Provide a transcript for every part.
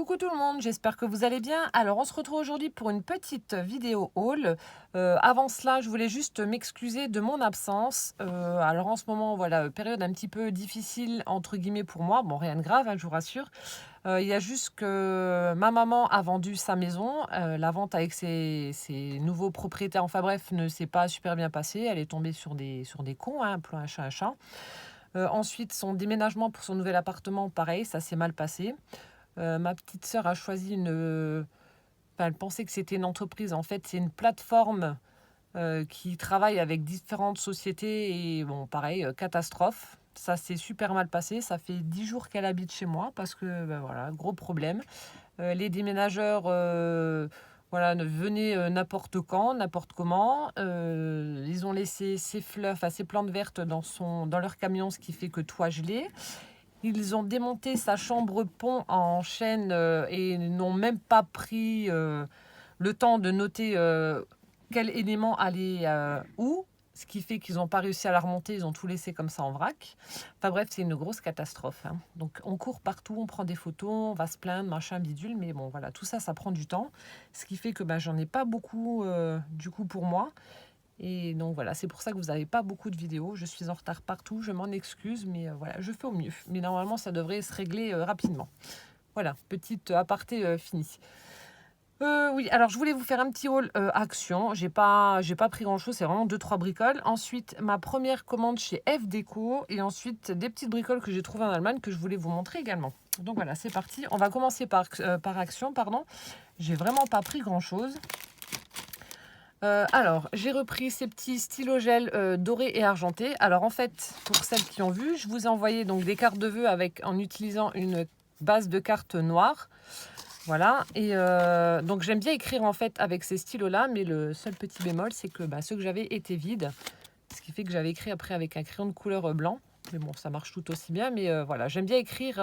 Coucou tout le monde, j'espère que vous allez bien. Alors on se retrouve aujourd'hui pour une petite vidéo haul. Avant cela, je voulais juste m'excuser de mon absence. Alors en ce moment, voilà, période un petit peu difficile entre guillemets pour moi. Bon, rien de grave, hein, je vous rassure. Il y a juste que ma maman a vendu sa maison. La vente avec ses nouveaux propriétaires, enfin bref, ne s'est pas super bien passée. Elle est tombée sur des cons, hein, un chat, un chat. Ensuite, son déménagement pour son nouvel appartement, pareil, ça s'est mal passé. Ma petite sœur a choisi enfin, elle pensait que c'était une entreprise. En fait, c'est une plateforme qui travaille avec différentes sociétés. Et bon, pareil, catastrophe. Ça s'est super mal passé. Ça fait 10 jours qu'elle habite chez moi parce que, ben voilà, gros problème. Les déménageurs, voilà, venaient n'importe quand, n'importe comment. Ils ont laissé ces fleurs, enfin ces plantes vertes dans leur camion, ce qui fait que tout a gelé. Ils ont démonté sa chambre pont en chaîne et n'ont même pas pris le temps de noter quel élément allait où. Ce qui fait qu'ils n'ont pas réussi à la remonter, ils ont tout laissé comme ça en vrac. Enfin bref, c'est une grosse catastrophe, hein. Donc on court partout, on prend des photos, on va se plaindre, machin, bidule. Mais bon, voilà, tout ça, ça prend du temps. Ce qui fait que j'en ai pas beaucoup du coup pour moi. Et donc voilà, c'est pour ça que vous n'avez pas beaucoup de vidéos. Je suis en retard partout, je m'en excuse, mais voilà, je fais au mieux. Mais normalement, ça devrait se régler rapidement. Voilà, petite aparté finie. Oui, alors je voulais vous faire un petit haul action. J'ai pas pris grand-chose, c'est vraiment 2-3 bricoles. Ensuite, ma première commande chez F Déco. Et ensuite, des petites bricoles que j'ai trouvées en Allemagne que je voulais vous montrer également. Donc voilà, c'est parti. On va commencer par action, pardon. J'ai vraiment pas pris grand-chose. Alors, j'ai repris ces petits stylos gel dorés et argentés. Alors, en fait, pour celles qui ont vu, je vous ai envoyé donc des cartes de vœux en utilisant une base de cartes noire. Voilà. Et donc, j'aime bien écrire en fait avec ces stylos-là, mais le seul petit bémol, c'est que ceux que j'avais étaient vides. Ce qui fait que j'avais écrit après avec un crayon de couleur blanc. Mais bon, ça marche tout aussi bien. Mais voilà, j'aime bien écrire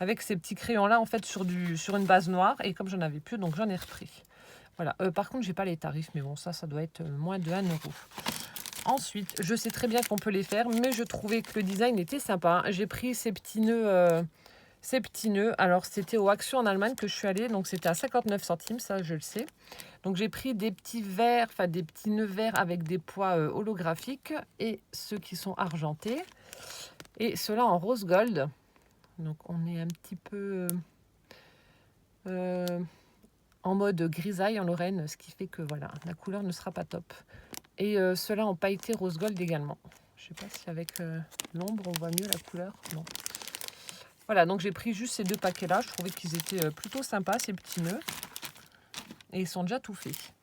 avec ces petits crayons-là en fait sur une base noire. Et comme j'en avais plus, donc j'en ai repris. Voilà. Par contre, j'ai pas les tarifs, mais bon, ça doit être moins de 1 euro. Ensuite, je sais très bien qu'on peut les faire, mais je trouvais que le design était sympa. J'ai pris ces petits nœuds. Alors, c'était au Action en Allemagne que je suis allée, donc c'était à 59 centimes, ça je le sais. Donc, j'ai pris des petits verres, enfin des petits nœuds verts avec des poids holographiques et ceux qui sont argentés. Et ceux-là en rose gold. Donc, on est un petit peu en mode grisaille en Lorraine, ce qui fait que voilà, la couleur ne sera pas top. Et ceux-là en pailleté rose gold également. Je sais pas si avec l'ombre on voit mieux la couleur. Non. Voilà, donc j'ai pris juste ces deux paquets-là. Je trouvais qu'ils étaient plutôt sympas, ces petits nœuds. Et ils sont déjà tout faits.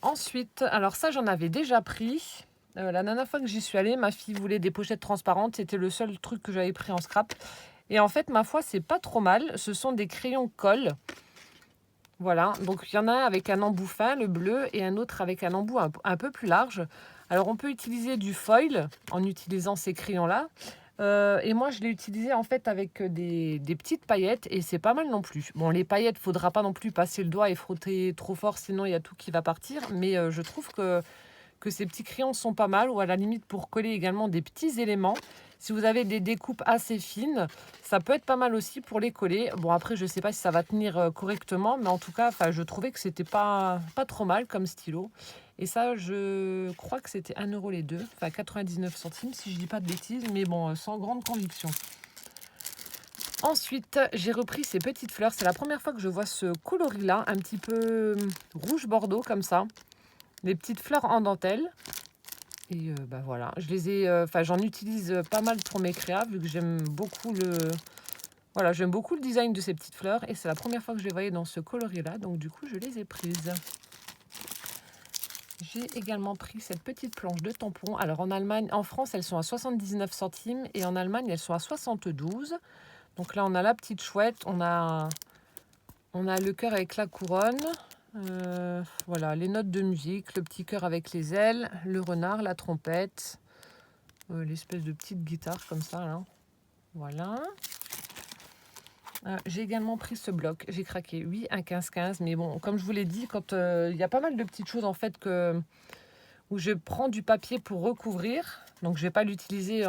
Ensuite, alors ça, j'en avais déjà pris. La dernière fois que j'y suis allée, ma fille voulait des pochettes transparentes. C'était le seul truc que j'avais pris en scrap. Et en fait, ma foi, c'est pas trop mal. Ce sont des crayons colle. Voilà, donc il y en a un avec un embout fin, le bleu, et un autre avec un embout un peu plus large. Alors on peut utiliser du foil en utilisant ces crayons-là. Et moi je l'ai utilisé en fait avec des petites paillettes et c'est pas mal non plus. Bon, les paillettes, faudra pas non plus passer le doigt et frotter trop fort, sinon il y a tout qui va partir. Mais je trouve que ces petits crayons sont pas mal, ou à la limite pour coller également des petits éléments. Si vous avez des découpes assez fines, ça peut être pas mal aussi pour les coller. Bon, après, je sais pas si ça va tenir correctement, mais en tout cas, je trouvais que c'était pas trop mal comme stylo. Et ça, je crois que c'était 1 euro les deux, enfin 99 centimes si je dis pas de bêtises, mais bon, sans grande conviction. Ensuite, j'ai repris ces petites fleurs. C'est la première fois que je vois ce coloris-là, un petit peu rouge bordeaux comme ça. Des petites fleurs en dentelle. Et voilà, je les ai, j'en utilise pas mal pour mes créas, vu que j'aime beaucoup j'aime beaucoup le design de ces petites fleurs. Et c'est la première fois que je les voyais dans ce coloris-là, donc du coup, je les ai prises. J'ai également pris cette petite planche de tampons. Alors en France, elles sont à 79 centimes et en Allemagne, elles sont à 72. Donc là, on a la petite chouette, on a le cœur avec la couronne. Voilà, les notes de musique, le petit cœur avec les ailes, le renard, la trompette, l'espèce de petite guitare comme ça, là. Voilà. J'ai également pris ce bloc, j'ai craqué. Oui, un 15-15, mais bon, comme je vous l'ai dit, quand il y a pas mal de petites choses en fait où je prends du papier pour recouvrir, donc je vais pas l'utiliser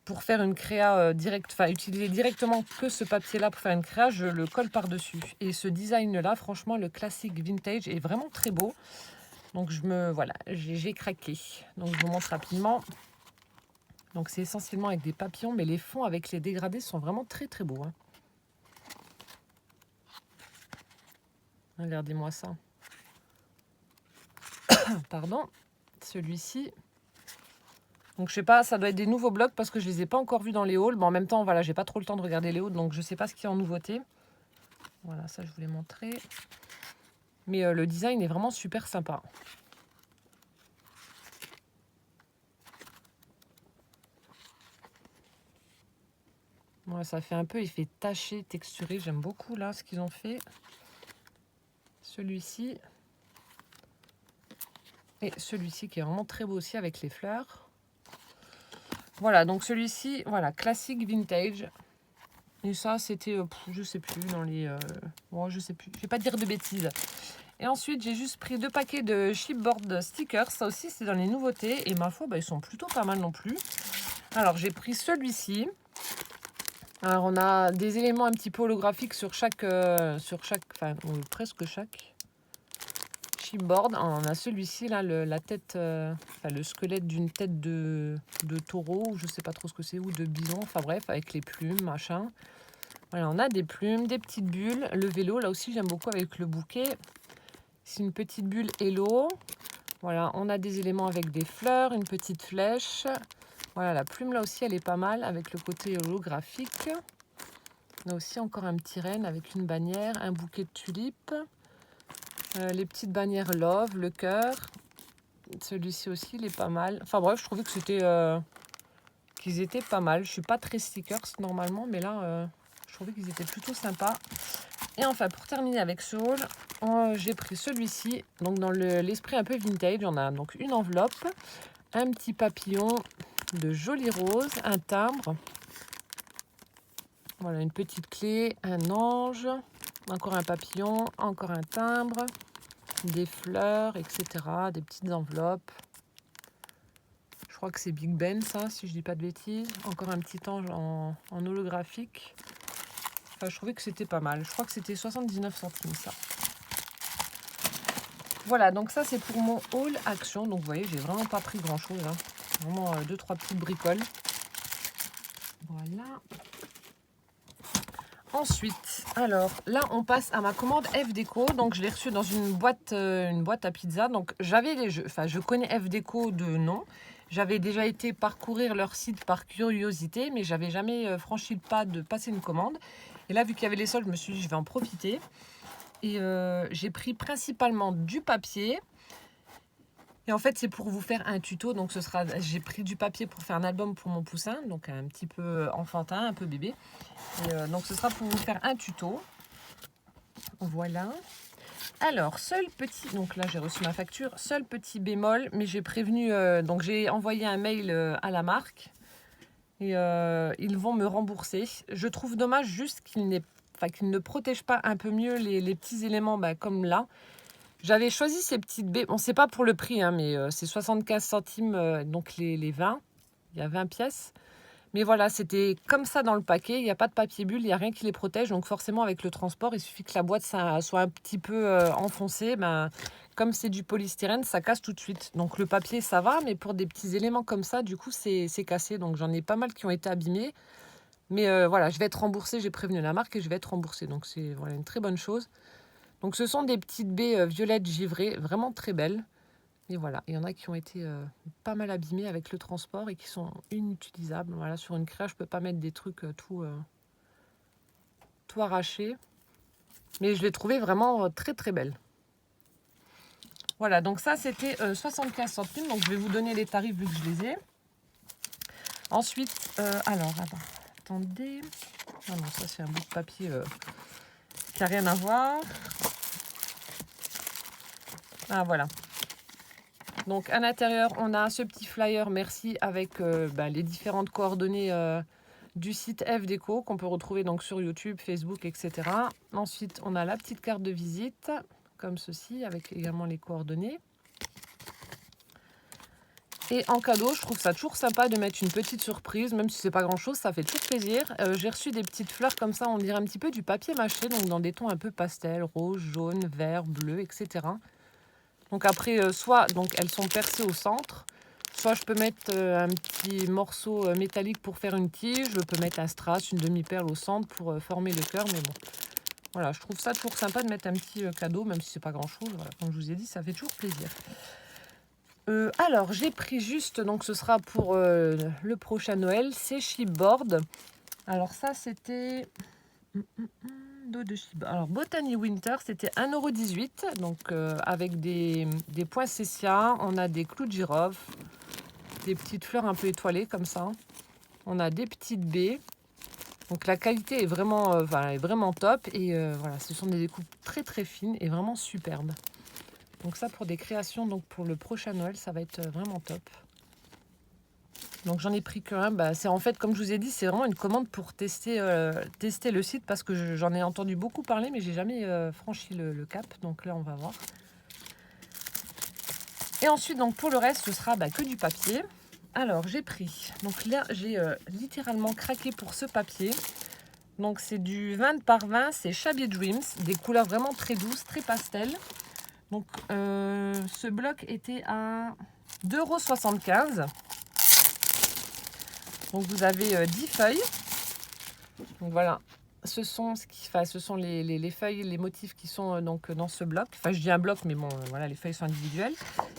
pour faire une créa directe, enfin utiliser directement que ce papier-là pour faire une créa, je le colle par-dessus. Et ce design-là, franchement, le classique vintage est vraiment très beau. Donc voilà, j'ai craqué. Donc je vous montre rapidement. Donc c'est essentiellement avec des papillons, mais les fonds avec les dégradés sont vraiment très très beaux. Hein. Regardez-moi ça. Pardon, celui-ci. Donc je sais pas, ça doit être des nouveaux blocs parce que je les ai pas encore vus dans les hauls. Mais en même temps, voilà, j'ai pas trop le temps de regarder les hauls, donc je sais pas ce qu'il y a en nouveauté. Voilà, ça je vous l'ai montré. Mais le design est vraiment super sympa. Ouais, ça fait un peu effet taché, texturé. J'aime beaucoup là ce qu'ils ont fait. Celui-ci. Et celui-ci qui est vraiment très beau aussi avec les fleurs. Voilà, donc celui-ci, voilà, classique vintage. Et ça, c'était, je sais plus, dans les... bon, je sais plus, je vais pas dire de bêtises. Et ensuite, j'ai juste pris 2 paquets de chipboard stickers. Ça aussi, c'est dans les nouveautés. Et ma foi, bah, ils sont plutôt pas mal non plus. Alors, j'ai pris celui-ci. Alors, on a des éléments un petit peu holographiques sur chaque enfin, presque chaque chipboard. On a celui-ci, là, la tête, enfin, le squelette d'une tête de taureau, ou je sais pas trop ce que c'est, ou de bison, enfin bref, avec les plumes, machin. Voilà, on a des plumes, des petites bulles. Le vélo, là aussi, j'aime beaucoup avec le bouquet. C'est une petite bulle Hello. Voilà, on a des éléments avec des fleurs, une petite flèche. Voilà, la plume, là aussi, elle est pas mal avec le côté holographique. On a aussi encore un petit renne avec une bannière, un bouquet de tulipes. Les petites bannières Love, le cœur. Celui-ci aussi, il est pas mal. Enfin bref, je trouvais que qu'ils étaient pas mal. Je suis pas très stickers normalement, mais là, je trouvais qu'ils étaient plutôt sympas. Et enfin, pour terminer avec ce haul, j'ai pris celui-ci. Donc dans l'esprit un peu vintage, on a donc une enveloppe, un petit papillon de jolies roses, un timbre. Voilà, une petite clé, un ange, encore un papillon, encore un timbre, des fleurs, etc. Des petites enveloppes. Je crois que c'est Big Ben, ça, si je dis pas de bêtises. Encore un petit ange en holographique. Enfin, je trouvais que c'était pas mal. Je crois que c'était 79 centimes, ça. Voilà, donc ça, c'est pour mon haul action. Donc, vous voyez, j'ai vraiment pas pris grand-chose. Hein. Vraiment 2-3 petites bricoles. Voilà. Ensuite, alors là, on passe à ma commande F Déco. Donc, je l'ai reçue dans une boîte à pizza. Donc, j'avais les jeux. Enfin, je connais F Déco de nom. J'avais déjà été parcourir leur site par curiosité, mais j'avais jamais franchi le pas de passer une commande. Et là, vu qu'il y avait les soldes, je me suis dit, je vais en profiter. Et j'ai pris principalement du papier. Et en fait, c'est pour vous faire un tuto. Donc, j'ai pris du papier pour faire un album pour mon poussin. Donc, un petit peu enfantin, un peu bébé. Et donc, ce sera pour vous faire un tuto. Voilà. Alors, seul petit... Donc là, j'ai reçu ma facture. Seul petit bémol, mais j'ai prévenu... donc, j'ai envoyé un mail à la marque. Et ils vont me rembourser. Je trouve dommage juste qu'ils ne protègent pas un peu mieux les petits éléments comme là. J'avais choisi ces petites baies. Bon, c'est pas pour le prix, hein, mais c'est 75 centimes, donc les 20. Il y a 20 pièces. Mais voilà, c'était comme ça dans le paquet. Il n'y a pas de papier bulle, il n'y a rien qui les protège. Donc forcément, avec le transport, il suffit que la boîte soit un petit peu enfoncée. Comme c'est du polystyrène, ça casse tout de suite. Donc le papier, ça va, mais pour des petits éléments comme ça, du coup, c'est cassé. Donc j'en ai pas mal qui ont été abîmés. Mais voilà, je vais être remboursée. J'ai prévenu la marque et je vais être remboursée. Donc c'est voilà, une très bonne chose. Donc ce sont des petites baies violettes givrées, vraiment très belles. Et voilà, il y en a qui ont été pas mal abîmées avec le transport et qui sont inutilisables. Voilà, sur une créa, je peux pas mettre des trucs tout arrachés. Mais je l'ai trouvé vraiment très très belle. Voilà, donc ça c'était 75 centimes. Donc je vais vous donner les tarifs vu que je les ai. Ensuite, alors, attendez. Ah non, ça c'est un bout de papier qui n'a rien à voir. Ah voilà. Donc à l'intérieur, on a ce petit flyer, merci, avec les différentes coordonnées du site F Déco qu'on peut retrouver donc sur YouTube, Facebook, etc. Ensuite, on a la petite carte de visite, comme ceci, avec également les coordonnées. Et en cadeau, je trouve ça toujours sympa de mettre une petite surprise, même si c'est pas grand-chose, ça fait toujours plaisir. J'ai reçu des petites fleurs comme ça, on dirait un petit peu du papier mâché, donc dans des tons un peu pastel, rose, jaune, vert, bleu, etc. Donc après, soit donc elles sont percées au centre, soit je peux mettre un petit morceau métallique pour faire une tige, je peux mettre un strass, une demi-perle au centre pour former le cœur, mais bon. Voilà, je trouve ça toujours sympa de mettre un petit cadeau, même si c'est pas grand-chose. Voilà, comme je vous ai dit, ça fait toujours plaisir. Alors, j'ai pris juste, donc ce sera pour le prochain Noël, c'est Chipboard. Alors ça, c'était dos de Chipboard. Alors, Botany Winter, c'était 1,18 €, donc avec des points sessia. On a des clous de girofle, des petites fleurs un peu étoilées comme ça. On a des petites baies. Donc la qualité est vraiment, est vraiment top. Et voilà, ce sont des découpes très très fines et vraiment superbes. Donc ça pour des créations, donc pour le prochain Noël, ça va être vraiment top. Donc j'en ai pris qu'un. C'est en fait, comme je vous ai dit, c'est vraiment une commande pour tester le site parce que j'en ai entendu beaucoup parler, mais j'ai jamais franchi le cap. Donc là, on va voir. Et ensuite, donc pour le reste, ce sera que du papier. Alors j'ai pris. Donc là, j'ai littéralement craqué pour ce papier. Donc c'est du 20 par 20, c'est Shabby Dreams, des couleurs vraiment très douces, très pastel. Donc ce bloc était à 2,75 €. Donc vous avez 10 feuilles. Donc voilà, ce sont les feuilles, les motifs qui sont donc dans ce bloc. Enfin je dis un bloc, mais bon voilà, les feuilles sont individuelles.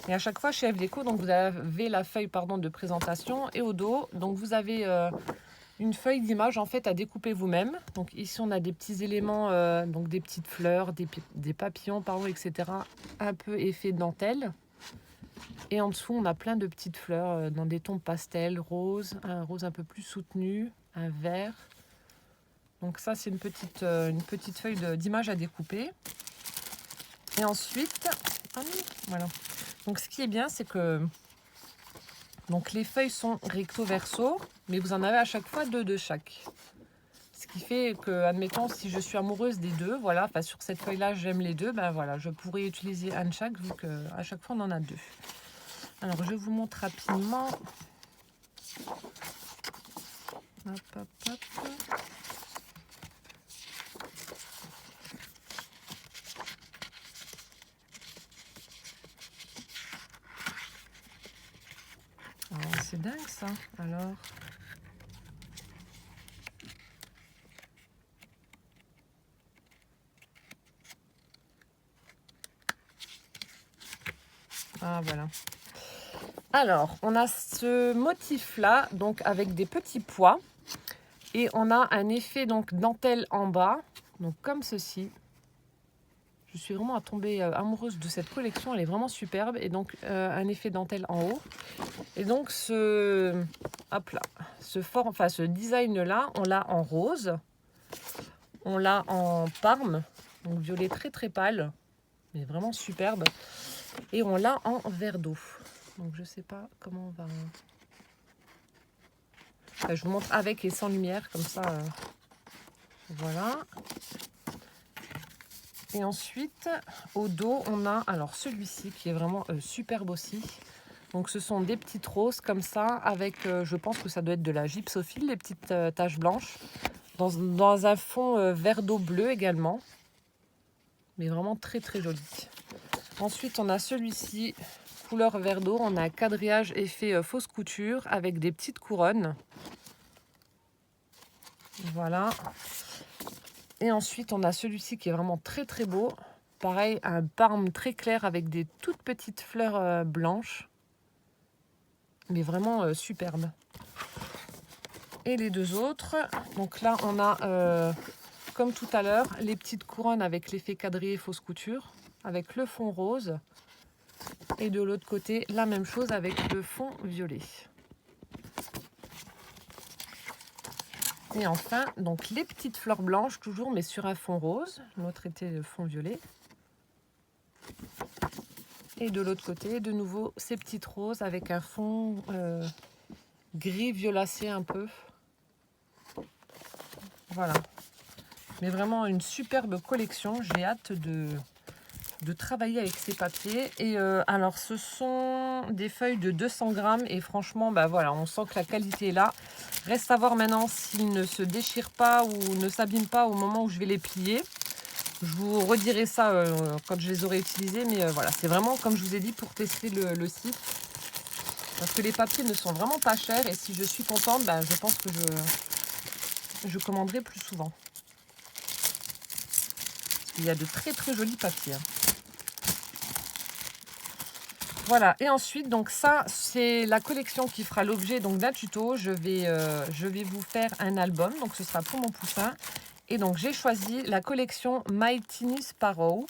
Et à chaque fois chez FDeco, donc vous avez la feuille de présentation et au dos, donc vous avez une feuille d'image en fait à découper vous-même. Donc ici on a des petits éléments, donc des petites fleurs, des papillons, etc. Un peu effet dentelle. Et en dessous on a plein de petites fleurs dans des tons pastel, rose, un rose un peu plus soutenu, un vert. Donc ça c'est une petite feuille d'image à découper. Et ensuite, voilà. Donc ce qui est bien, c'est que donc les feuilles sont recto verso, mais vous en avez à chaque fois 2 de chaque. Ce qui fait que, admettons, si je suis amoureuse des deux, voilà, sur cette feuille-là, j'aime les deux, voilà, je pourrais utiliser un de chaque, vu qu'à chaque fois, on en a 2. Alors, je vous montre rapidement. Hop, hop, hop. C'est dingue, ça. Alors... Ah, voilà. Alors, on a ce motif-là, donc avec des petits pois. Et on a un effet donc dentelle en bas, donc comme ceci. Je suis vraiment tombée amoureuse de cette collection, elle est vraiment superbe. Et donc un effet dentelle en haut. Et donc ce design-là, on l'a en rose, on l'a en parme, donc violet très très pâle, mais vraiment superbe. Et on l'a en vert d'eau. Donc je sais pas comment on va... je vous montre avec et sans lumière, comme ça. Voilà. Et ensuite, au dos, on a alors celui-ci qui est vraiment superbe aussi. Donc ce sont des petites roses comme ça, avec, je pense que ça doit être de la gypsophile, les petites taches blanches, dans un fond vert d'eau bleu également. Mais vraiment très très joli. Ensuite, on a celui-ci, couleur vert d'eau. On a un quadrillage effet fausse couture avec des petites couronnes. Voilà. Et ensuite, on a celui-ci qui est vraiment très très beau. Pareil, un parme très clair avec des toutes petites fleurs blanches. Mais vraiment superbe. Et les deux autres, donc là on a, comme tout à l'heure, les petites couronnes avec l'effet quadrillé fausse couture, avec le fond rose. Et de l'autre côté, la même chose avec le fond violet. Et enfin, donc les petites fleurs blanches toujours, mais sur un fond rose. L'autre était le fond violet. Et de l'autre côté, de nouveau, ces petites roses avec un fond gris violacé un peu. Voilà. Mais vraiment une superbe collection. J'ai hâte de de travailler avec ces papiers. Et alors, ce sont des feuilles de 200 grammes et franchement, bah voilà, on sent que la qualité est là. Reste à voir maintenant s'ils ne se déchirent pas ou ne s'abîment pas au moment où je vais les plier. Je vous redirai ça quand je les aurai utilisés, mais voilà, c'est vraiment, comme je vous ai dit, pour tester le site. Parce que les papiers ne sont vraiment pas chers et si je suis contente, bah, je pense que je commanderai plus souvent. Parce qu'il y a de très très jolis papiers. Voilà, et ensuite, donc ça, c'est la collection qui fera l'objet d'un tuto. Je vais vous faire un album, donc ce sera pour mon poussin. Et donc, j'ai choisi la collection My Tiny Sparrow.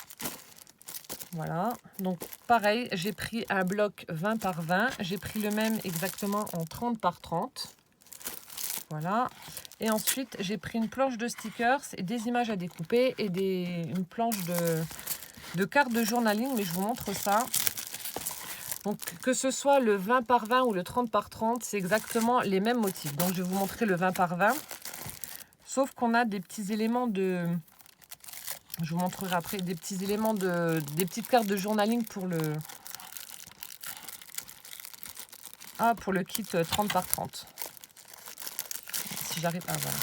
Voilà, donc pareil, j'ai pris un bloc 20 par 20. J'ai pris le même exactement en 30 par 30. Voilà. Et ensuite, j'ai pris une planche de stickers et des images à découper et une planche de cartes de journaling, mais je vous montre ça. Donc, que ce soit le 20 par 20 ou le 30 par 30, c'est exactement les mêmes motifs. Donc, je vais vous montrer le 20 par 20. Sauf qu'on a des petits éléments de... Je vous montrerai après des petits éléments des petites cartes de journaling pour pour le kit 30 par 30. Si j'arrive... Ah, voilà.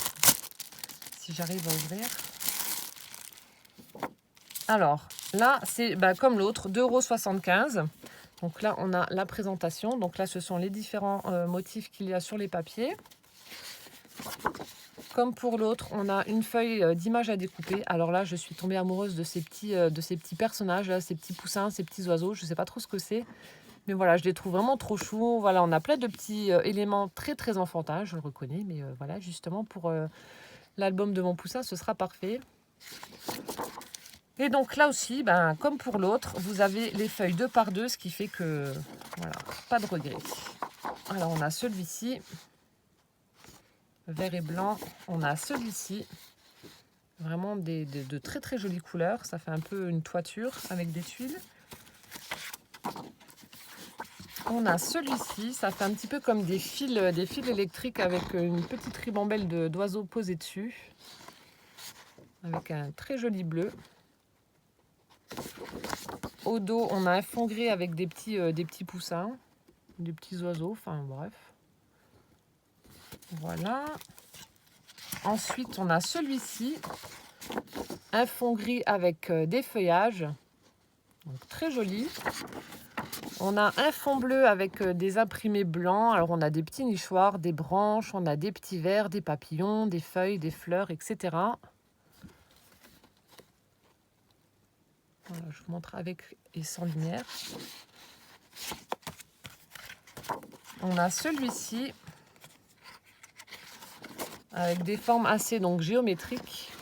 Si j'arrive à ouvrir. Alors, là, c'est comme l'autre, 2,75 €. Donc là, on a la présentation. Donc là, ce sont les différents motifs qu'il y a sur les papiers. Comme pour l'autre, on a une feuille d'image à découper. Alors là, je suis tombée amoureuse de ces petits personnages, là, ces petits poussins, ces petits oiseaux. Je ne sais pas trop ce que c'est. Mais voilà, je les trouve vraiment trop choux. Voilà, on a plein de petits éléments très, très enfantins, je le reconnais. Mais voilà, justement, pour l'album de mon poussin, ce sera parfait. Et donc là aussi, comme pour l'autre, vous avez les feuilles 2 par 2, ce qui fait que, voilà, pas de regret. Alors, on a celui-ci, vert et blanc. On a celui-ci, vraiment de très très jolies couleurs. Ça fait un peu une toiture avec des tuiles. On a celui-ci, ça fait un petit peu comme des fils électriques avec une petite ribambelle d'oiseaux posés dessus. Avec un très joli bleu. Au dos, on a un fond gris avec des petits poussins, des petits oiseaux, enfin bref. Voilà. Ensuite, on a celui-ci, un fond gris avec des feuillages, donc très joli. On a un fond bleu avec des imprimés blancs. Alors, on a des petits nichoirs, des branches, on a des petits vers, des papillons, des feuilles, des fleurs, etc. Voilà, je vous montre avec et sans lumière. On a celui-ci avec des formes assez géométriques.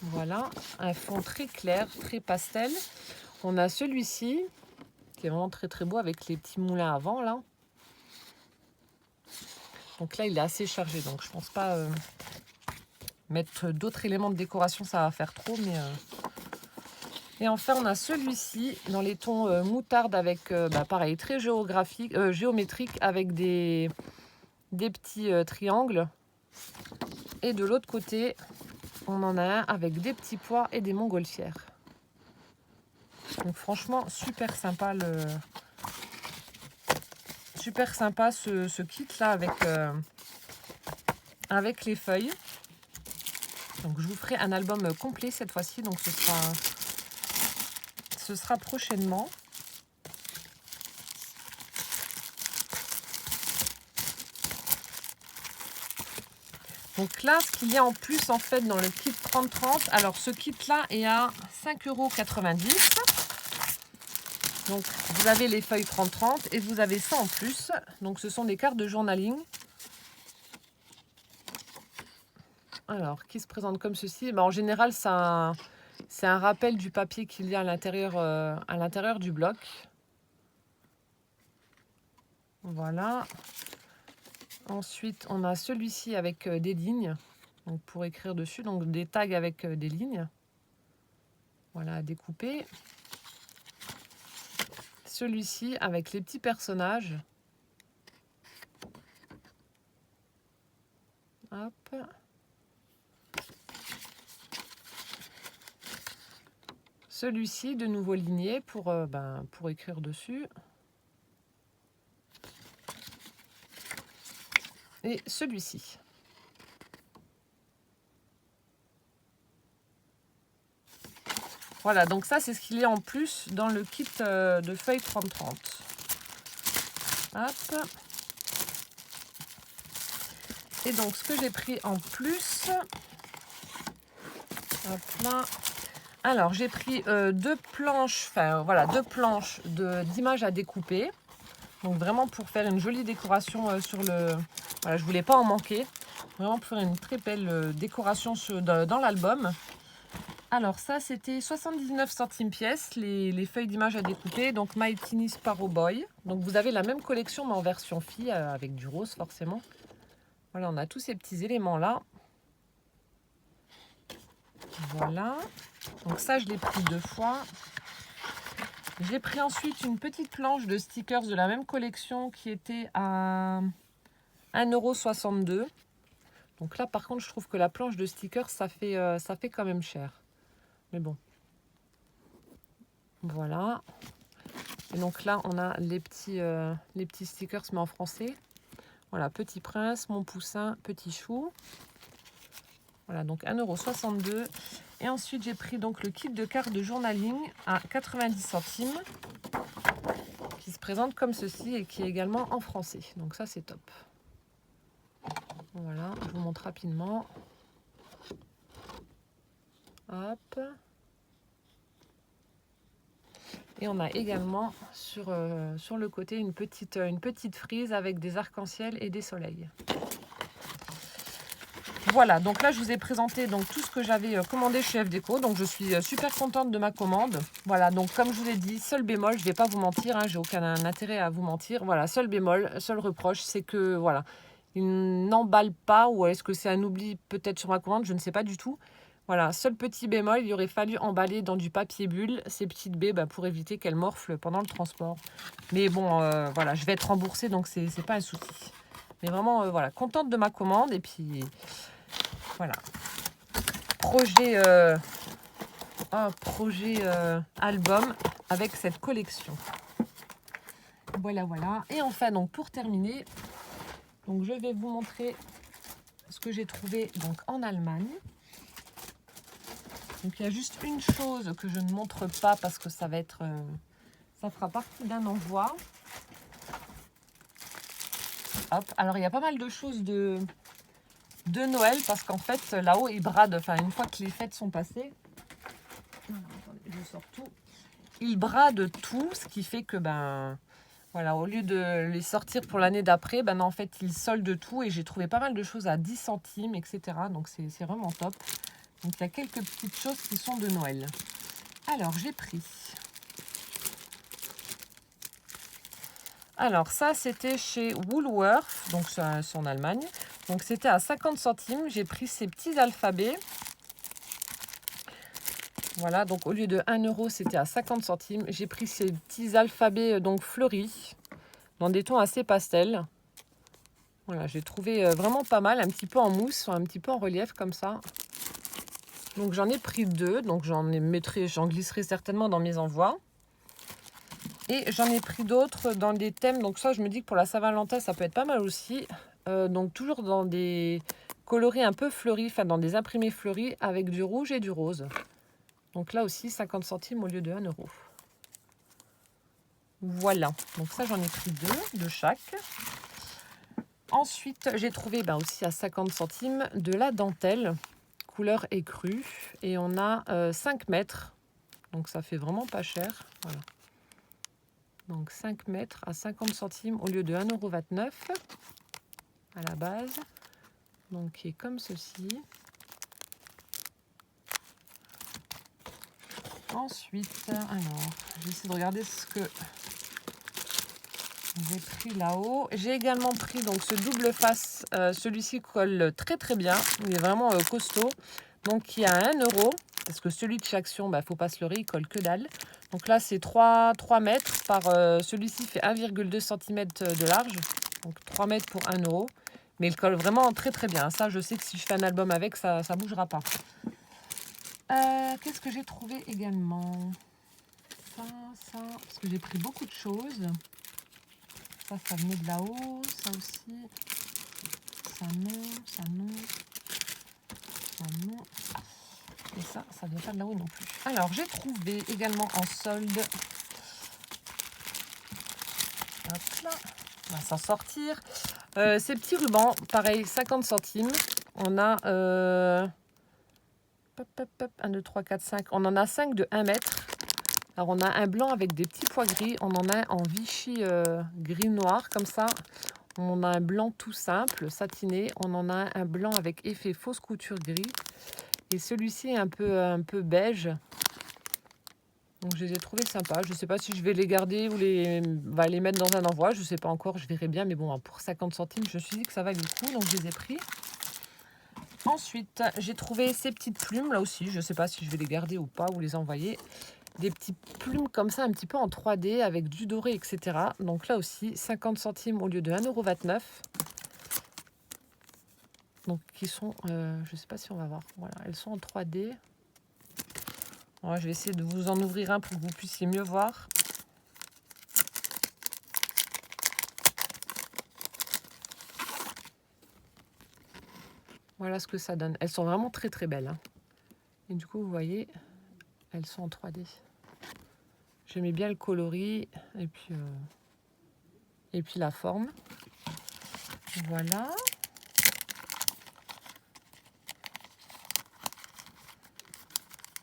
Voilà, un fond très clair, très pastel. On a celui-ci qui est vraiment très très beau avec les petits moulins avant là. Donc là, il est assez chargé, donc je pense pas mettre d'autres éléments de décoration, ça va faire trop. Mais Et enfin, on a celui-ci dans les tons moutarde avec, pareil, très géométrique avec des petits triangles. Et de l'autre côté, on en a un avec des petits pois et des montgolfières. Donc franchement, super sympa ce kit là avec les feuilles. Donc je vous ferai un album complet cette fois-ci, donc ce sera prochainement. Donc là, ce qu'il y a en plus en fait dans le kit 30-30, alors ce kit là est à 5,90 €. Donc vous avez les feuilles 30-30 et vous avez ça en plus. Donc ce sont des cartes de journaling. Alors, qui se présente comme ceci? En général, c'est un rappel du papier qu'il y a à l'intérieur du bloc. Voilà. Ensuite, on a celui-ci avec des lignes, donc pour écrire dessus, donc des tags avec des lignes. Voilà, à découper. Celui-ci avec les petits personnages. Hop. celui-ci de nouveau ligné pour écrire dessus. Et celui-ci. Voilà, donc ça c'est ce qu'il y a en plus dans le kit de feuilles 30-30. Hop. Et donc ce que j'ai pris en plus, hop là. Alors j'ai pris deux planches d'images à découper. Donc vraiment pour faire une jolie décoration sur le... Voilà, je voulais pas en manquer. Vraiment pour faire une très belle décoration dans l'album. Alors ça c'était 79 centimes pièce, les feuilles d'images à découper. Donc My Teeny Sparrow Boy. Donc vous avez la même collection mais en version fille avec du rose forcément. Voilà, on a tous ces petits éléments là. Voilà. Donc ça je l'ai pris 2 fois. J'ai pris ensuite une petite planche de stickers de la même collection qui était à 1,62 €. Donc là, par contre, je trouve que la planche de stickers, ça fait quand même cher. Mais bon. Voilà. Et donc là, on a les petits stickers, mais en français. Voilà, Petit Prince, Mon Poussin, Petit Chou. Voilà, donc 1,62 €. Et ensuite, j'ai pris donc le kit de cartes de journaling à 90 centimes. Qui se présente comme ceci et qui est également en français. Donc ça, c'est top. Voilà, je vous montre rapidement. Hop. Et on a également sur le côté une petite frise avec des arcs-en-ciel et des soleils. Voilà, donc là je vous ai présenté donc tout ce que j'avais commandé chez FDeco. Donc je suis super contente de ma commande. Voilà, donc comme je vous l'ai dit, seul bémol, je ne vais pas vous mentir, hein, j'ai aucun intérêt à vous mentir. Voilà, seul bémol, seul reproche, c'est que voilà, il n'emballe pas, ou est-ce que c'est un oubli peut-être sur ma commande, je ne sais pas du tout. Voilà, seul petit bémol, il aurait fallu emballer dans du papier bulle ces petites baies pour éviter qu'elles morflent pendant le transport. Mais bon, voilà, je vais être remboursée, donc c'est pas un souci. Mais vraiment, voilà, contente de ma commande. Et puis, voilà. Projet album avec cette collection. Voilà, voilà. Et enfin, donc, pour terminer, donc, je vais vous montrer ce que j'ai trouvé donc, en Allemagne. Donc il y a juste une chose que je ne montre pas parce que ça va être, ça fera partie d'un envoi. Hop. Alors il y a pas mal de choses de Noël parce qu'en fait là-haut ils bradent, enfin une fois que les fêtes sont passées, alors, attendez, je sors tout. Ils bradent tout, ce qui fait que voilà, au lieu de les sortir pour l'année d'après, en fait ils soldent tout et j'ai trouvé pas mal de choses à 10 centimes, etc. Donc c'est vraiment top. Donc il y a quelques petites choses qui sont de Noël. Alors j'ai pris. Alors ça c'était chez Woolworth, donc c'est en Allemagne. Donc c'était à 50 centimes. J'ai pris ces petits alphabets. Voilà, donc au lieu de 1 €, c'était à 50 centimes. J'ai pris ces petits alphabets donc fleuris, dans des tons assez pastels. Voilà, j'ai trouvé vraiment pas mal, un petit peu en mousse, un petit peu en relief comme ça. Donc j'en ai pris 2, donc j'en glisserai certainement dans mes envois. Et j'en ai pris d'autres dans des thèmes, donc ça je me dis que pour la Saint-Valentin ça peut être pas mal aussi. Donc toujours dans des coloris un peu fleuris, enfin dans des imprimés fleuris avec du rouge et du rose. Donc là aussi 50 centimes au lieu de 1 €. Voilà, donc ça j'en ai pris 2 de chaque. Ensuite j'ai trouvé aussi à 50 centimes de la dentelle. Couleur écrue et on a 5 mètres, donc ça fait vraiment pas cher. Voilà, donc 5 mètres à 50 centimes au lieu de 1,29 € à la base, donc qui est comme ceci. Ensuite, alors j'essaie de regarder ce que j'ai pris là-haut. J'ai également pris donc ce double face. Celui-ci colle très très bien. Il est vraiment costaud. Donc qui a 1 €. Parce que celui de chez Action, faut pas se leurrer, il colle que dalle. Donc là c'est 3 mètres par... celui-ci fait 1,2 cm de large. Donc 3 mètres pour 1 €. Mais il colle vraiment très très bien. Ça je sais que si je fais un album avec, ça bougera pas. Qu'est-ce que j'ai trouvé également? Ça, parce que j'ai pris beaucoup de choses. Ça venait de là-haut, ça aussi. Ça non, ça non, ça non. Et ça vient pas de là-haut non plus. Alors, j'ai trouvé également en solde. Hop là, on va s'en sortir. Ces petits rubans, pareil, 50 centimes. On a 1, 2, 3, 4, 5. On en a 5 de 1 mètre. Alors, on a un blanc avec des petits pois gris. On en a un en Vichy gris-noir, comme ça. On a un blanc tout simple, satiné. On en a un blanc avec effet fausse couture gris. Et celui-ci est un peu beige. Donc, je les ai trouvés sympas. Je ne sais pas si je vais les garder ou les mettre dans un envoi. Je ne sais pas encore, je verrai bien. Mais bon, pour 50 centimes, je me suis dit que ça valait le coup. Donc, je les ai pris. Ensuite, j'ai trouvé ces petites plumes. Là aussi, je ne sais pas si je vais les garder ou pas, ou les envoyer. Des petites plumes comme ça, un petit peu en 3D, avec du doré, etc. Donc là aussi, 50 centimes au lieu de 1,29 €. Donc, qui sont, je ne sais pas si on va voir. Voilà, elles sont en 3D. Ouais, je vais essayer de vous en ouvrir un pour que vous puissiez mieux voir. Voilà ce que ça donne. Elles sont vraiment très très belles, hein. Et du coup, vous voyez, elles sont en 3D. J'aimais bien le coloris et puis la forme. Voilà.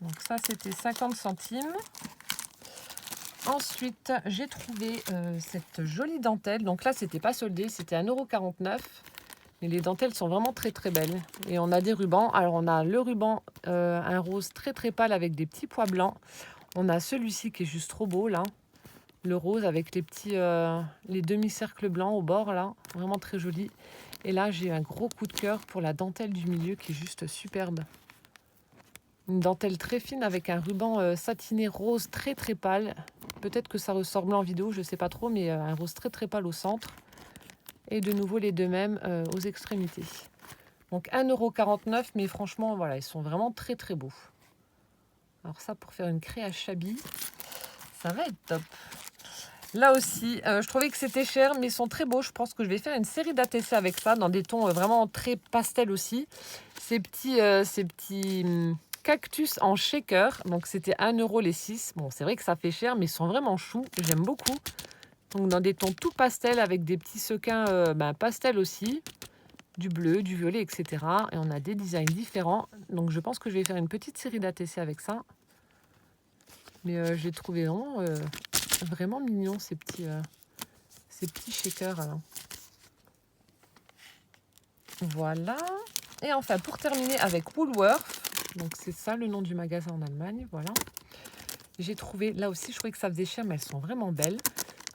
Donc ça, c'était 50 centimes. Ensuite, j'ai trouvé cette jolie dentelle. Donc là, c'était pas soldé, c'était 1,49 €. Mais les dentelles sont vraiment très très belles. Et on a des rubans. Alors, on a le ruban, un rose très très pâle avec des petits pois blancs. On a celui-ci qui est juste trop beau, là. Le rose avec les petits, les demi-cercles blancs au bord, là. Vraiment très joli. Et là, j'ai un gros coup de cœur pour la dentelle du milieu qui est juste superbe. Une dentelle très fine avec un ruban satiné rose très très pâle. Peut-être que ça ressort blanc en vidéo, je ne sais pas trop, mais un rose très très pâle au centre. Et de nouveau les deux mêmes aux extrémités. Donc 1,49 €, mais franchement, voilà, ils sont vraiment très très beaux. Alors ça, pour faire une créa shabby, ça va être top. Là aussi, je trouvais que c'était cher, mais ils sont très beaux. Je pense que je vais faire une série d'ATC avec ça, dans des tons vraiment très pastel aussi. Ces petits cactus en shaker. Donc, c'était 1 € les 6. Bon, c'est vrai que ça fait cher, mais ils sont vraiment choux. J'aime beaucoup. Donc, dans des tons tout pastel avec des petits sequins pastel aussi. Du bleu, du violet, etc. Et on a des designs différents. Donc, je pense que je vais faire une petite série d'ATC avec ça. Mais j'ai trouvé vraiment mignons ces petits shakers. Voilà. Et enfin, pour terminer avec Woolworth, donc c'est ça le nom du magasin en Allemagne, voilà. J'ai trouvé, là aussi, je trouvais que ça faisait cher, mais elles sont vraiment belles.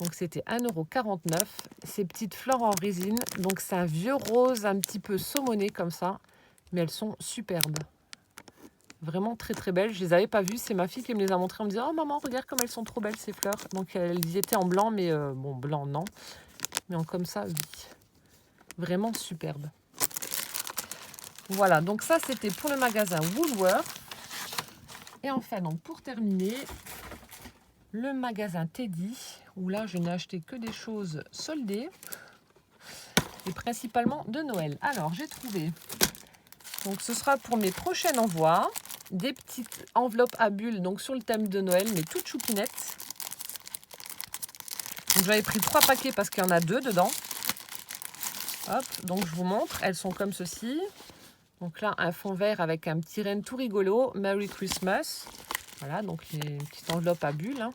Donc c'était 1,49 €. Ces petites fleurs en résine, donc c'est un vieux rose un petit peu saumoné comme ça, mais elles sont superbes. Vraiment très très belles. Je les avais pas vues. C'est ma fille qui me les a montrées. Elle me disait: oh maman, regarde comme elles sont trop belles ces fleurs. Donc elles y étaient en blanc, mais bon, blanc non. Mais en comme ça, oui. Vraiment superbe. Voilà, donc ça c'était pour le magasin Woolworth. Et enfin, donc pour terminer, le magasin Teddy, où là je n'ai acheté que des choses soldées. Et principalement de Noël. Alors j'ai trouvé, donc ce sera pour mes prochains envois, des petites enveloppes à bulles, donc sur le thème de Noël, mais toutes choupinettes. Donc j'avais pris 3 paquets parce qu'il y en a 2 dedans. Hop, donc je vous montre, elles sont comme ceci. Donc là, un fond vert avec un petit renne tout rigolo, Merry Christmas. Voilà, donc les petites enveloppes à bulles. Hein.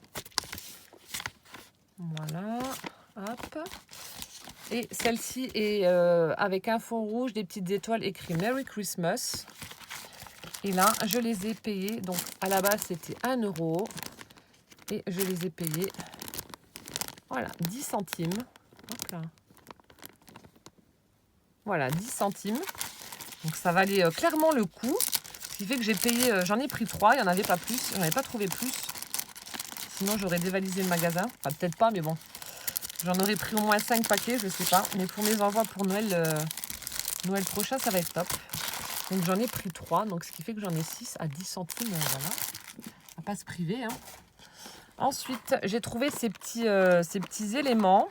Voilà, hop. Et celle-ci est avec un fond rouge, des petites étoiles écrit Merry Christmas. Et là, je les ai payées. Donc, à la base, c'était 1 €. Et je les ai payées, voilà, 10 centimes. Hop là. Voilà, 10 centimes. Donc, ça valait clairement le coup. Ce qui fait que j'ai payé, j'en ai pris 3. Il n'y en avait pas plus. J'en avais pas trouvé plus. Sinon, j'aurais dévalisé le magasin. Enfin, peut-être pas, mais bon. J'en aurais pris au moins 5 paquets, je sais pas. Mais pour mes envois pour Noël, Noël prochain, ça va être top. Donc j'en ai pris 3, donc ce qui fait que j'en ai 6 à 10 centimes. Voilà, on va pas se priver, hein. Ensuite, j'ai trouvé ces petits éléments.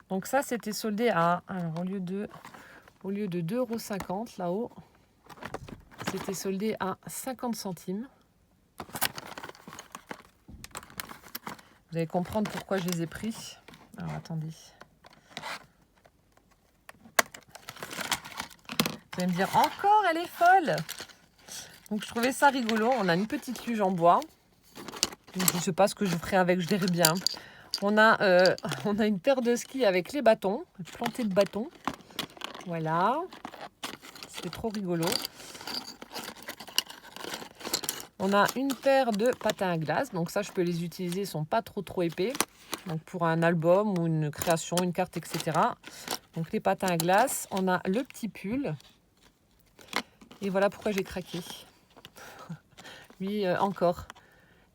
Donc ça, c'était soldé à, alors au lieu de 2,50 € là-haut, c'était soldé à 50 centimes. Vous allez comprendre pourquoi je les ai pris. Alors attendez. Vous allez me dire, encore, elle est folle. Donc je trouvais ça rigolo. On a une petite luge en bois. Donc, je ne sais pas ce que je ferai avec, je verrai bien. On a une paire de skis avec les bâtons, plantés de bâtons. Voilà. C'est trop rigolo. On a une paire de patins à glace. Donc ça, je peux les utiliser. Ils ne sont pas trop épais. Donc pour un album ou une création, une carte, etc. Donc les patins à glace. On a le petit pull. Et voilà pourquoi j'ai craqué. Oui, encore.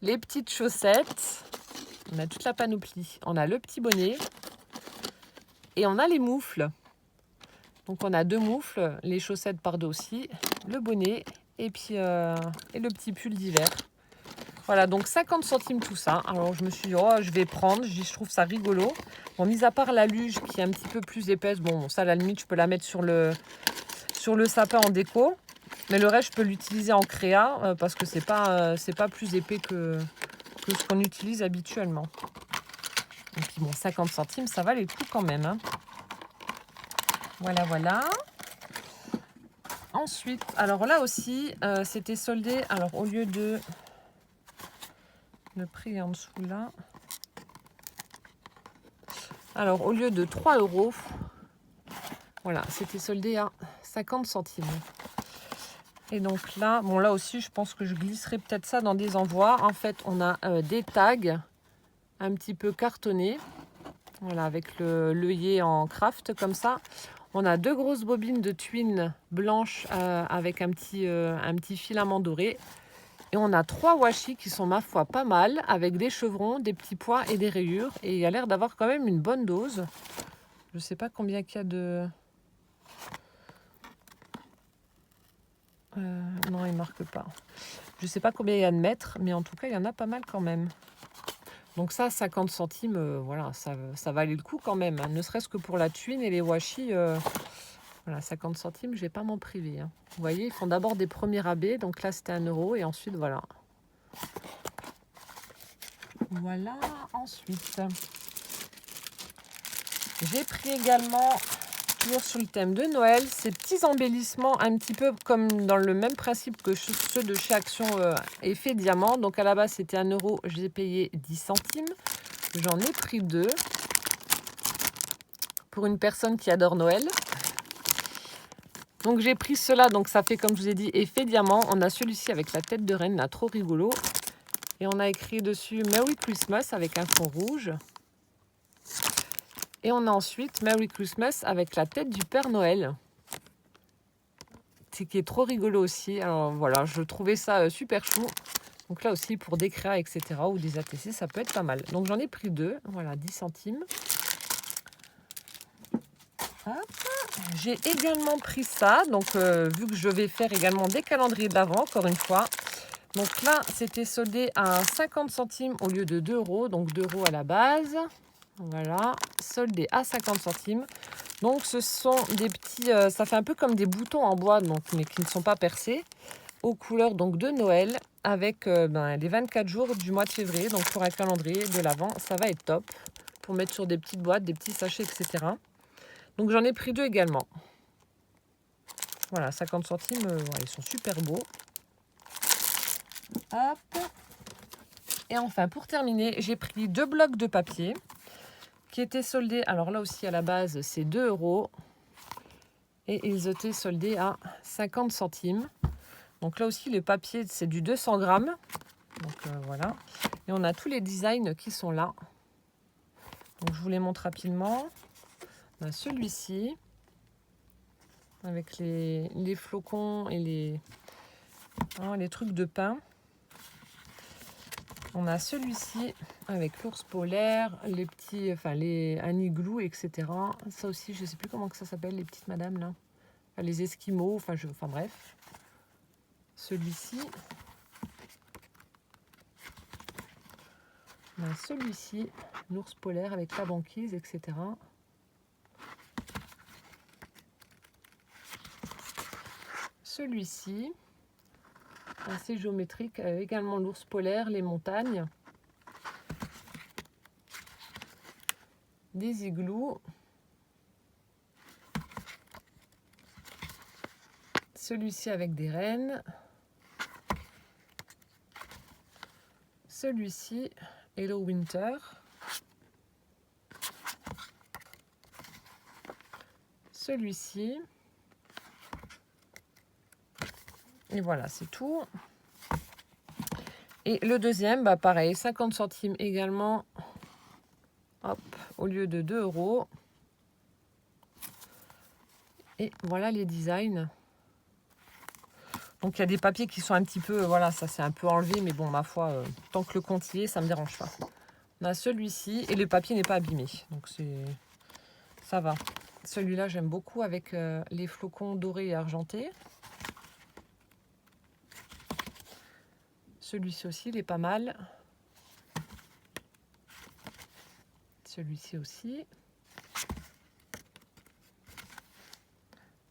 Les petites chaussettes. On a toute la panoplie. On a le petit bonnet. Et on a les moufles. Donc on a 2 moufles, les chaussettes par-dos aussi, le bonnet et puis et le petit pull d'hiver. Voilà, donc 50 centimes tout ça. Alors je me suis dit, oh, je vais prendre, je trouve ça rigolo. Bon, mis à part la luge qui est un petit peu plus épaisse, bon, ça à la limite, je peux la mettre sur le sapin en déco. Mais le reste, je peux l'utiliser en créa parce que c'est pas plus épais que ce qu'on utilise habituellement. Et puis bon, 50 centimes, ça valait le coup quand même, hein. Voilà, voilà. Ensuite, alors là aussi, c'était soldé. Alors au lieu de... Le prix est en dessous là. Alors au lieu de 3 €, voilà, c'était soldé à 50 centimes. Et donc là, bon là aussi, je pense que je glisserai peut-être ça dans des envois. En fait, on a des tags un petit peu cartonnés. Voilà, avec l'œillet en craft comme ça. On a 2 grosses bobines de twine blanches avec un petit filament doré. Et on a 3 washi qui sont, ma foi, pas mal, avec des chevrons, des petits pois et des rayures. Et il y a l'air d'avoir quand même une bonne dose. Je ne sais pas combien qu'il y a de... non, il ne marque pas. Je ne sais pas combien il y a de mètres, mais en tout cas, il y en a pas mal quand même. Donc ça, 50 centimes, voilà, ça valait le coup quand même, hein. Ne serait-ce que pour la twine et les washi, voilà, 50 centimes, je ne vais pas m'en priver, hein. Vous voyez, ils font d'abord des premiers rabais, donc là c'était 1 € et ensuite voilà. Voilà, ensuite, j'ai pris également, toujours sur le thème de Noël, ces petits embellissements un petit peu comme dans le même principe que ceux de chez Action Effet Diamant. Donc à la base c'était 1 €, j'ai payé 10 centimes. J'en ai pris 2 pour une personne qui adore Noël. Donc j'ai pris cela, donc ça fait comme je vous ai dit effet diamant. On a celui-ci avec la tête de reine, là, trop rigolo. Et on a écrit dessus Merry Christmas avec un fond rouge. Et on a ensuite Merry Christmas avec la tête du Père Noël. C'est qui est trop rigolo aussi. Alors voilà, je trouvais ça super chou. Donc là aussi pour des créas, etc. ou des ATC, ça peut être pas mal. Donc j'en ai pris 2, voilà, 10 centimes. Hop. J'ai également pris ça, donc vu que je vais faire également des calendriers d'avant, encore une fois. Donc là, c'était soldé à 50 centimes au lieu de 2 €, donc 2 € à la base. Voilà, soldé à 50 centimes. Donc ce sont des petits, ça fait un peu comme des boutons en bois, donc, mais qui ne sont pas percés, aux couleurs donc de Noël, avec les 24 jours du mois de février. Donc pour un calendrier de l'Avent, ça va être top, pour mettre sur des petites boîtes, des petits sachets, etc. Donc j'en ai pris 2 également. Voilà, 50 centimes, voilà, ils sont super beaux. Hop. Et enfin, pour terminer, j'ai pris 2 blocs de papier qui étaient soldés. Alors là aussi, à la base, c'est 2 €. Et ils étaient soldés à 50 centimes. Donc là aussi, le papier, c'est du 200 grammes. Donc voilà. Et on a tous les designs qui sont là. Donc je vous les montre rapidement. On a celui-ci, avec les flocons et les trucs de pain. On a celui-ci avec l'ours polaire, les petits, enfin les igloo, etc. Ça aussi, je ne sais plus comment que ça s'appelle, les petites madames là. les Esquimaux, enfin bref. Celui-ci. Celui-ci, l'ours polaire avec la banquise, etc. Celui-ci, assez géométrique, également l'ours polaire, les montagnes. Des igloos. Celui-ci avec des rennes. Celui-ci, Hello Winter. Celui-ci. Et voilà, c'est tout. Et le deuxième, bah pareil, 50 centimes également. Hop, au lieu de 2 €. Et voilà les designs. Donc il y a des papiers qui sont un petit peu, voilà, ça c'est un peu enlevé, mais bon, ma foi, tant que le compte y est, ça ne me dérange pas. On a celui-ci, et le papier n'est pas abîmé, donc ça va. Celui-là, j'aime beaucoup avec les flocons dorés et argentés. Celui-ci aussi, il est pas mal. Celui-ci aussi.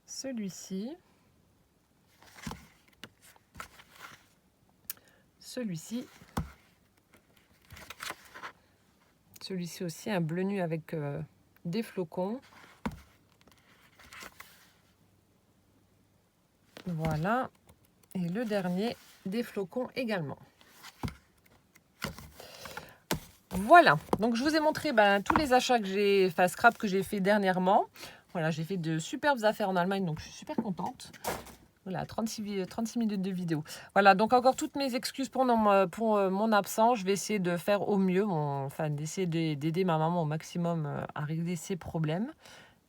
Celui-ci. Celui-ci. Celui-ci aussi, un bleu nu avec des flocons. Voilà. Et le dernier, des flocons également. Voilà. Donc, je vous ai montré tous les achats que j'ai, scrap que j'ai fait dernièrement. Voilà, j'ai fait de superbes affaires en Allemagne, donc je suis super contente. Voilà, 36 minutes de vidéo. Voilà, donc encore toutes mes excuses pour mon absence. Je vais essayer de faire au mieux, d'essayer d'aider ma maman au maximum à régler ses problèmes.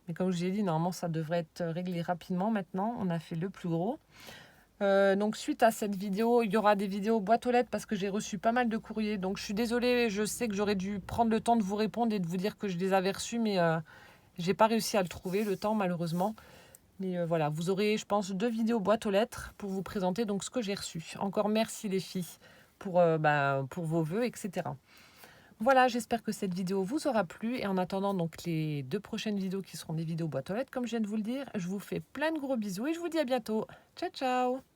Mais comme je vous ai dit, normalement, ça devrait être réglé rapidement maintenant. On a fait le plus gros. Donc suite à cette vidéo, il y aura des vidéos boîte aux lettres parce que j'ai reçu pas mal de courriers. Donc je suis désolée, je sais que j'aurais dû prendre le temps de vous répondre et de vous dire que je les avais reçus, mais j'ai pas réussi à le trouver, le temps, malheureusement. Mais voilà, vous aurez, je pense, 2 vidéos boîte aux lettres pour vous présenter donc ce que j'ai reçu. Encore merci les filles pour vos vœux, etc. Voilà, j'espère que cette vidéo vous aura plu. Et en attendant donc les 2 prochaines vidéos qui seront des vidéos boîte aux lettres, comme je viens de vous le dire, je vous fais plein de gros bisous et je vous dis à bientôt. Ciao, ciao!